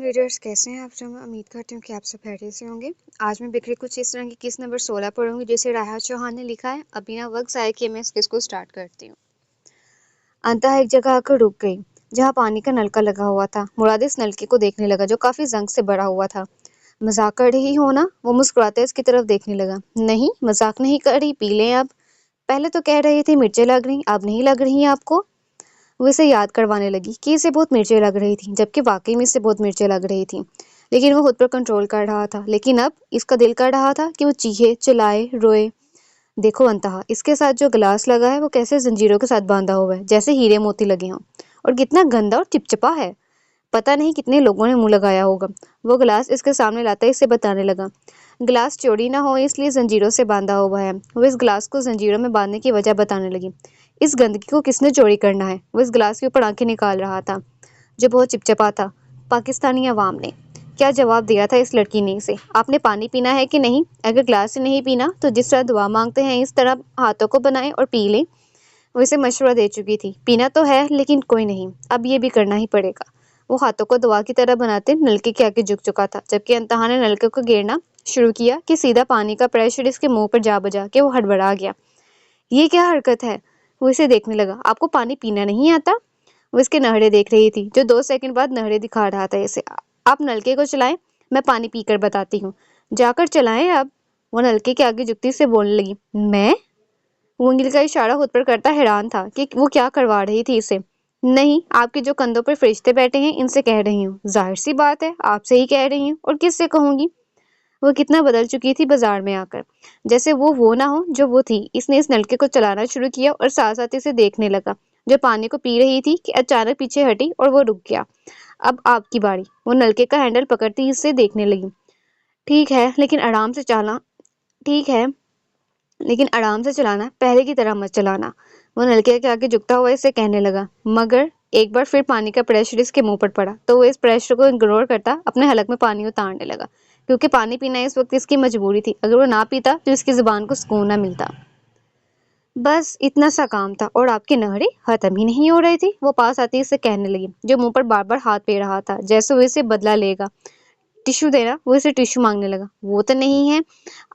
Readers, कैसे हैं आप सब? मैं उम्मीद करती हूँ कि आप सब खैरियत से होंगे। आज मैं बिखरी कुछ इस तरह की किस नंबर 16 पढ़ूंगी जिसे राहा चौहान ने लिखा है। अब बिना वक्त ज़ाये किए मैं इस किस को स्टार्ट करती हूँ। अंतः एक जगह आकर रुक गई जहाँ पानी का नलका लगा हुआ था। मुराद इस नलके को देखने लगा जो काफी जंग से बड़ा हुआ था। मजाक कर रही हो ना? वो मुस्कुराते इसकी तरफ देखने लगा। नहीं, मजाक नहीं कर रही, पी लें अब। पहले तो कह रही थी मिर्चें लग रही, अब नहीं लग रही आपको? वो इसे याद करवाने लगी कि इसे बहुत मिर्चें लग रही थी, जबकि वाकई में इसे बहुत मिर्चें लग रही थी। लेकिन वो खुद पर कंट्रोल कर रहा था। लेकिन अब इसका दिल कर रहा था कि वो चीखे, चिल्लाए, रोए। देखो अंतहा, इसके साथ जो गिलास लगा है वो कैसे जंजीरों के साथ बांधा हुआ है, जैसे हीरे मोती लगे हों। और कितना गंदा और चिपचिपा है। पता नहीं कितने लोगों ने मुंह लगाया होगा। वो गिलास इसके सामने लाता इसे बताने लगा। गिलास चोरी ना हो इसलिए जंजीरों से बांधा हुआ है। वो इस गिलास को जंजीरों में बांधने की वजह बताने लगी। इस गंदगी को किसने चोरी करना है? वो इस गिलास के ऊपर आंखें निकाल रहा था जो बहुत चिपचिपा था। पाकिस्तानी अवाम ने क्या जवाब दिया था इस लड़की ने इसे? आपने पानी पीना है कि नहीं? अगर गिलास से नहीं पीना तो जिस तरह दुआ मांगते हैं इस तरह हाथों को बनाएं और पी लें। वो इसे मशवरा दे चुकी थी। पीना तो है लेकिन कोई नहीं, अब ये भी करना ही पड़ेगा। वो हाथों को दुआ की तरह बनाते नलके के आगे झुक चुका था, जबकि अंतहा ने नलके को गिरना शुरू किया कि सीधा पानी का प्रेशर इसके मुंह पर जा बजा के वो हड़बड़ा गया। ये क्या हरकत है? वो इसे देखने लगा। आपको पानी पीना नहीं आता? वो इसके नहरे देख रही थी जो 2 सेकंड बाद नहरे दिखा रहा था इसे। आप नलके को चलाएं, मैं पानी पीकर बताती हूँ। जाकर चलाएं अब। वो नलके के आगे झुकती से बोलने लगी। मैं? वो उंगली का इशारा खुद पर करता हैरान था कि वो क्या करवा रही थी इसे। नहीं, आपके जो कंधों पर फरिश्ते बैठे हैं इनसे कह रही हूँ। जाहिर सी बात है, आपसे ही कह रही हूँ, और किससे कहूंगी? वो कितना बदल चुकी थी बाजार में आकर। जैसे वो ना हो जो वो थी। इसने इस नलके को चलाना शुरू किया और साथ साथ इसे देखने लगा जो पानी को पी रही थी कि अचानक पीछे हटी और वो रुक गया। अब आपकी बारी। वो नलके का हैंडल पकड़ती इससे देखने लगी। ठीक है लेकिन आराम से चला ठीक है लेकिन आराम से चलाना, पहले की तरह मत चलाना। वो नलके के आगे झुकता हुआ इसे कहने लगा। मगर एक बार फिर पानी का प्रेशर इसके मुंह पर पड़ा तो वो इस प्रेशर को इग्नोर करता अपने हलक में पानी उतारने लगा, क्योंकि पानी पीना इस वक्त इसकी मजबूरी थी। अगर वो ना पीता तो इसकी जुबान को सुकून ना मिलता। बस इतना सा काम था और आपके नहरे खत्म ही नहीं हो रहे थे। वो पास आती इसे कहने लगी जो मुंह पर बार बार हाथ फेर रहा था, जैसे वो इसे बदला लेगा। टिश्यू देना। वो इसे टिश्यू मांगने लगा। वो तो नहीं है।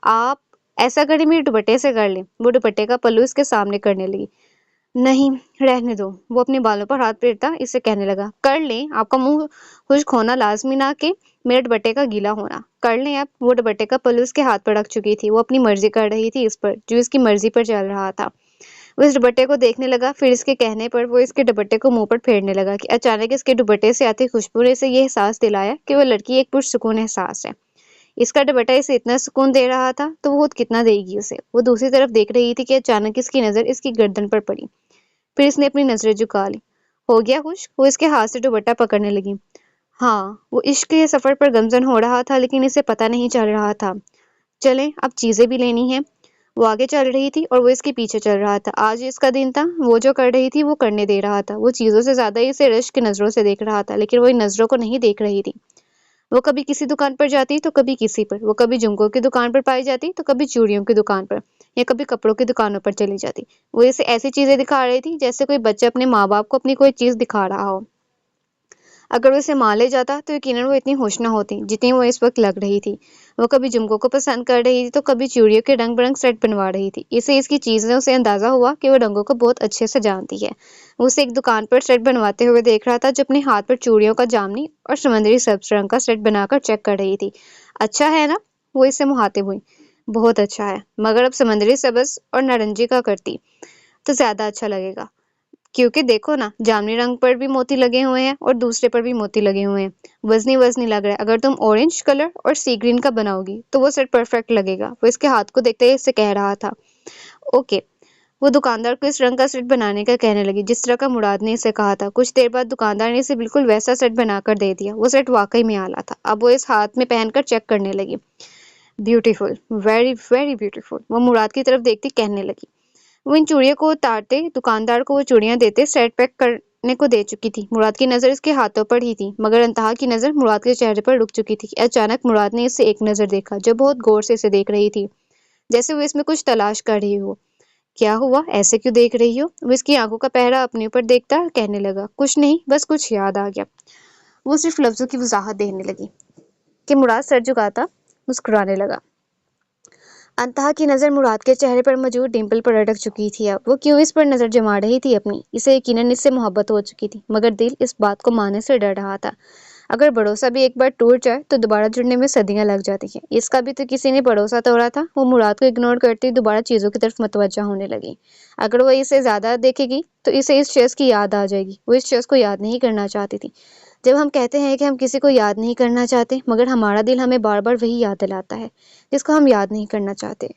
आप ऐसा करें मेरे दुपट्टे से कर लें। वो दुपट्टे का पल्लू इसके सामने करने लगी। नहीं, रहने दो। वो अपने बालों पर हाथ फेरता इससे कहने लगा। कर लें, आपका मुंह खुश्क होना लाजमी ना कि मेरे दुपट्टे का गीला होना। कर लें आप। वो दुपट्टे का पल्लू इसके हाथ पर रख चुकी थी। वो अपनी मर्जी कर रही थी इस पर, जो इसकी मर्जी पर चल रहा था। वो इस दुपट्टे को देखने लगा, फिर इसके कहने पर वो इसके दुपट्टे को मुंह पर फेरने लगा कि अचानक इसके दुपट्टे से आती खुशबू ने इसे ये एहसास दिलाया कि वो लड़की एक पुरसुकून एहसास है। इसका दुपट्टा इसे इतना सुकून दे रहा था तो वो खुद कितना देगी उसे। वो दूसरी तरफ देख रही थी कि अचानक इसकी नजर इसकी गर्दन पर पड़ी। फिर इसने अपनी नजरें झुका ली। हो गया खुश? वो इसके हाथ से दुपट्टा पकड़ने लगी। हाँ, वो इश्क के सफर पर गमजन हो रहा था लेकिन इसे पता नहीं चल रहा था। चलें, अब चीजें भी लेनी है। वो आगे चल रही थी और वो इसके पीछे चल रहा था। आज इसका दिन था। वो जो कर रही थी वो करने दे रहा था। वो चीजों से ज्यादा इसे रश्क की नजरों से देख रहा था, लेकिन वो इन नजरों को नहीं देख रही थी। वो कभी किसी दुकान पर जाती तो कभी किसी पर। वो कभी झुमकों की दुकान पर पाई जाती तो कभी चूड़ियों की दुकान पर, या कभी कपड़ों की दुकानों पर चली जाती। वो इसे ऐसी चीजें दिखा रही थी जैसे कोई बच्चा अपने माँ बाप को अपनी कोई चीज दिखा रहा हो। अगर वो इसे मान ले जाता तो यकीनन वो इतनी खुश न होती जितनी वो इस वक्त लग रही थी। वो कभी झुमकों को पसंद कर रही थी तो कभी चूड़ियों के रंग बिरंग सेट बनवा रही थी। इसे इसकी चीजों से अंदाजा हुआ कि वो रंगों को बहुत अच्छे से जानती है। वो उसे एक दुकान पर सेट बनवाते हुए देख रहा था जो अपने हाथ पर चूड़ियों का जामनी और समंदरी सब्ज रंग का सेट बनाकर चेक कर रही थी। अच्छा है ना? वो इससे मुहातिब हुई। बहुत अच्छा है, मगर अब समंदरी सब्ज और नारंगी का करती तो ज्यादा अच्छा लगेगा, क्योंकि देखो ना, जामुनी रंग पर भी मोती लगे हुए हैं और दूसरे पर भी मोती लगे हुए हैं। वजनी वजनी लग रहा है। अगर तुम ऑरेंज कलर और सी ग्रीन का बनाओगी तो वो सेट परफेक्ट लगेगा। वो इसके हाथ को देखते ही इससे कह रहा था। ओके। वो दुकानदार को इस रंग का सेट बनाने का कहने लगी जिस तरह का मुराद ने इसे कहा था। कुछ देर बाद दुकानदार ने इसे बिल्कुल वैसा सेट बनाकर दे दिया। वो सेट वाकई में आला था। अब वो इस हाथ में पहनकर चेक करने लगी। Beautiful, very very beautiful. वो मुराद की तरफ देखती कहने लगी। वो इन चूड़ियों को उतारते दुकानदार को वो चूड़ियां देते सेट पैक करने को दे चुकी थी। मुराद की नजर इसके हाथों पर ही थी, मगर अंतहा की नजर मुराद के चेहरे पर रुक चुकी थी। अचानक मुराद ने इससे एक नजर देखा जो बहुत गौर से इसे देख रही थी, जैसे वो इसमें कुछ तलाश कर रही हो। क्या हुआ? ऐसे क्यों देख रही हो? वो इसकी आंखों का पहरा अपने ऊपर देखता कहने लगा। कुछ नहीं, बस कुछ याद आ गया। وہ صرف لفظوں کی وضاحت دینے لگی کہ مراد سر جھکاتا مسکرانے لگا۔ انتہا کی نظر مراد کے چہرے پر موجود ڈمپل پر اٹک چکی تھی۔ اب وہ کیوں اس پر نظر جما رہی تھی اپنی؟ اسے یقیناً اس سے محبت ہو چکی تھی، مگر دل اس بات کو ماننے سے ڈر رہا تھا۔ اگر بھروسہ بھی ایک بار ٹوٹ جائے تو دوبارہ جڑنے میں صدیاں لگ جاتی ہیں۔ اس کا بھی تو کسی نے بھروسہ توڑا تھا۔ وہ مراد کو اگنور کرتی دوبارہ چیزوں کی طرف متوجہ ہونے لگی۔ اگر وہ اسے زیادہ دیکھے گی تو اسے اس شخص کی یاد آ جائے گی۔ وہ اس شخص کو یاد نہیں کرنا چاہتی تھی۔ جب ہم کہتے ہیں کہ ہم کسی کو یاد نہیں کرنا چاہتے، مگر ہمارا دل ہمیں بار بار وہی یاد دلاتا ہے جس کو ہم یاد نہیں کرنا چاہتے۔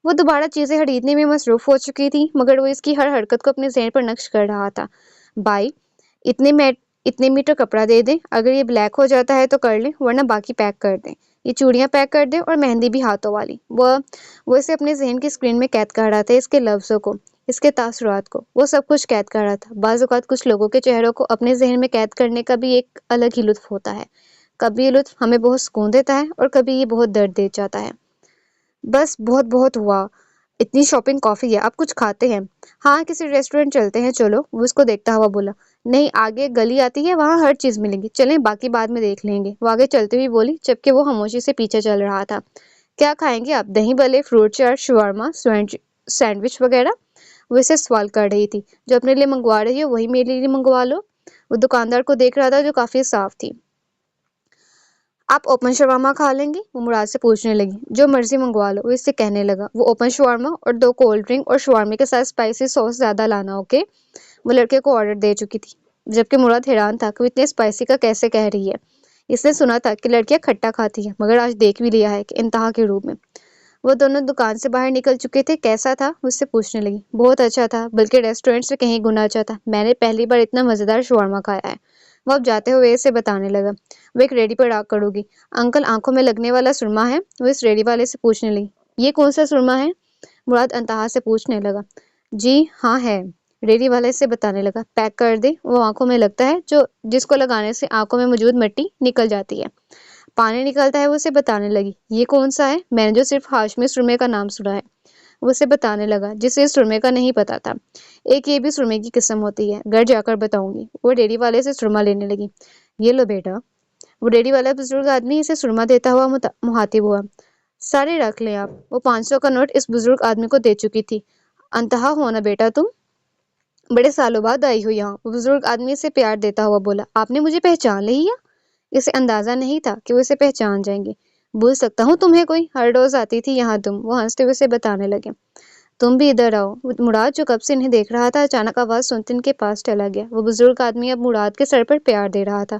وہ دوبارہ چیزیں خریدنے میں مصروف ہو چکی تھی، مگر وہ اس کی ہر حرکت کو اپنے ذہن پر نقش کر رہا تھا۔ بائی، اتنے میٹر کپڑا دے دیں، اگر یہ بلیک ہو جاتا ہے تو کر لیں، ورنہ باقی پیک کر دیں۔ یہ چوڑیاں پیک کر دیں اور مہندی بھی ہاتھوں والی۔ وہ اسے اپنے ذہن کی اسکرین میں قید کر رہا تھا، اس کے لفظوں کو، اس کے تاثرات کو، وہ سب کچھ قید کر رہا تھا۔ بعض اوقات کچھ لوگوں کے چہروں کو اپنے ذہن میں قید کرنے کا بھی ایک الگ ہی لطف ہوتا ہے۔ کبھی یہ لطف ہمیں بہت سکون دیتا ہے اور کبھی یہ بہت درد دے جاتا ہے۔ بس بہت بہت ہوا، اتنی شاپنگ کافی ہے، اب کچھ کھاتے ہیں۔ ہاں، کسی ریسٹورنٹ چلتے ہیں، چلو، وہ اس کو دیکھتا ہوا بولا۔ نہیں، آگے گلی آتی ہے، وہاں ہر چیز ملے گی، چلیں باقی بعد میں دیکھ لیں گے، وہ آگے چلتے ہوئی بولی، جبکہ وہ خاموشی سے پیچھے چل رہا تھا۔ کیا کھائیں گے آپ؟ دہی بلے، فروٹ چاٹ، شاورما، سینڈوچ وغیرہ؟ وہ اسے سوال کر رہی تھی۔ جو اپنے لیے منگوا رہی ہو وہی میرے لیے منگوا لو۔ وہ دکاندار کو دیکھ رہا تھا جو کافی صاف تھی۔ آپ اوپن شاورما کھا لیں گے؟ وہ مراد سے پوچھنے لگی۔ جو مرضی منگوا لو، وہ اس سے کہنے لگا۔ وہ اوپن شاورما اور 2 کولڈ ڈرنک اور شاورما کے ساتھ اسپائسی سوس زیادہ لانا، اوکے؟ وہ لڑکے کو آرڈر دے چکی تھی، جبکہ مراد حیران تھا کہ وہ اتنے اسپائسی کا کیسے کہہ رہی ہے۔ اس نے سنا تھا کہ لڑکیاں کھٹا کھاتی ہیں، مگر آج دیکھ بھی لیا ہے کہ انتہا کے روپ میں۔ وہ دونوں دکان سے باہر نکل چکے تھے۔ کیسا تھا؟ وہ اس سے پوچھنے لگی۔ بہت اچھا تھا، بلکہ ریسٹورنٹ سے کہیں گنا اچھا تھا۔ میں نے پہلی بار اتنا مزیدار شاورما کھایا ہے۔ وہ اب جاتے ہوئے اسے بتانے لگا۔ وہ ایک ریڈی پر آگ کڑو گی۔ انکل، آنکھوں میں لگنے والا سرما ہے؟ وہ اس ریڈی والے سے پوچھنے لگی۔ یہ کون سا سرما ہے؟ مراد انتہا سے پوچھنے لگا۔ جی ہاں ہے، ریڈی والے سے بتانے لگا۔ پیک کر دے، وہ آنکھوں میں لگتا ہے جس کو لگانے سے آنکھوں میں موجود مٹی نکل جاتی ہے، پانی نکلتا ہے۔ وہ اسے بتانے لگی۔ یہ کون سا ہے؟ میں نے جو صرف ہاشمی سرمے کا نام سنا ہے۔ وہ اسے بتانے لگا، جسے اس سرمے کا نہیں پتا تھا۔ ایک یہ بھی سرمے کی قسم ہوتی ہے، گھر جا کر بتاؤں گی۔ وہ ریڈی والے سے سرما لینے لگی۔ یہ لو بیٹا۔ وہ ریڈی والا بزرگ آدمی اسے سرما دیتا ہوا مخاطب ہوا۔ سارے رکھ لیں آپ۔ وہ 500 کا نوٹ اس بزرگ آدمی کو دے چکی تھی۔ انتہا ہو نا بیٹا تم؟ بڑے سالوں بعد آئی ہو یہاں، وہ بزرگ آدمی اسے پیار دیتا ہوا بولا۔ آپ نے مجھے پہچان لیا؟ اسے اندازہ نہیں تھا کہ وہ اسے پہچان جائیں گے۔ بھول سکتا ہوں تمہیں کوئی، ہر روز آتی تھی یہاں تم، وہ ہنستے ہوئے اسے بتانے لگے۔ تم بھی ادھر آؤ۔ مراد جو کب سے انہیں دیکھ رہا تھا اچانک آواز سنتے ان کے پاس چلا گیا۔ وہ بزرگ آدمی اب مراد کے سر پر پیار دے رہا تھا۔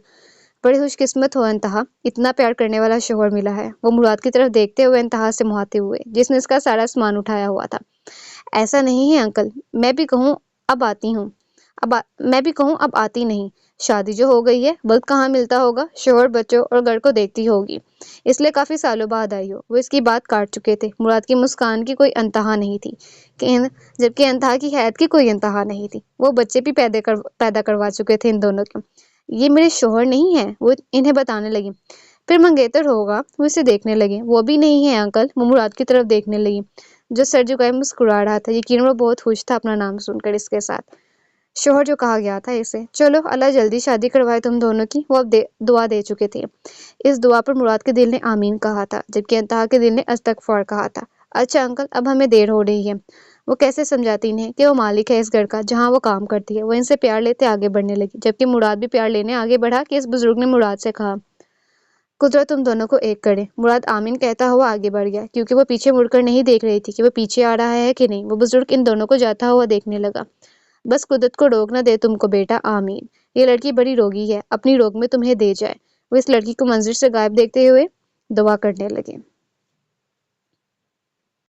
بڑی خوش قسمت ہو انتہا، اتنا پیار کرنے والا شوہر ملا ہے۔ وہ مراد کی طرف دیکھتے ہوئے انتہا سے مخاطب ہوئے، جس نے اس کا سارا سامان اٹھایا ہوا تھا۔ ایسا نہیں ہے انکل، میں بھی کہوں اب آتی نہیں۔ شادی جو ہو گئی ہے، وقت کہاں ملتا ہوگا، شوہر، بچوں اور گھر کو دیکھتی ہوگی، اس لیے کافی سالوں بعد آئی ہو۔ وہ اس کی بات کاٹ چکے تھے۔ مراد کی مسکان کی کوئی انتہا نہیں تھی، جبکہ انتہا کی حیرت کی کوئی انتہا نہیں تھی۔ وہ بچے بھی پیدا کروا چکے تھے ان دونوں کے۔ یہ میرے شوہر نہیں ہیں، وہ انہیں بتانے لگی۔ پھر منگیتر ہوگا۔ وہ اسے دیکھنے لگے۔ وہ بھی نہیں ہے انکل، وہ مراد کی طرف دیکھنے لگی، جو سر جھکائے مسکرا رہا تھا۔ یقیناً وہ بہت خوش تھا اپنا نام سن کر اس کے ساتھ، شوہر جو کہا گیا تھا اسے۔ چلو، اللہ جلدی شادی کروائے تم دونوں کی۔ وہ اب دعا دے چکے تھے۔ اس دعا پر مراد کے دل نے آمین کہا تھا، جبکہ انتہا کے دل نے استغفار کہا تھا۔ اچھا انکل، اب ہمیں دیر ہو رہی ہے۔ وہ کیسے سمجھاتی انہیں کہ وہ مالک ہے اس گھر کا جہاں وہ کام کرتی ہے۔ وہ ان سے پیار لیتے آگے بڑھنے لگی، جبکہ مراد بھی پیار لینے آگے بڑھا کہ اس بزرگ نے مراد سے کہا، قدرت تم دونوں کو ایک کرے۔ مراد آمین کہتا ہوا آگے بڑھ گیا، کیونکہ وہ پیچھے مڑ کر نہیں دیکھ رہی تھی کہ وہ پیچھے آ رہا ہے کہ نہیں۔ وہ بزرگ ان دونوں کو جاتا ہوا دیکھنے لگا۔ بس قدرت کو روک نہ دے تم کو بیٹا، آمین۔ یہ لڑکی بڑی روگی ہے، اپنی روگ میں تمہیں دے جائے۔ وہ اس لڑکی کو منظر سے غائب دیکھتے ہوئے دعا کرنے لگے۔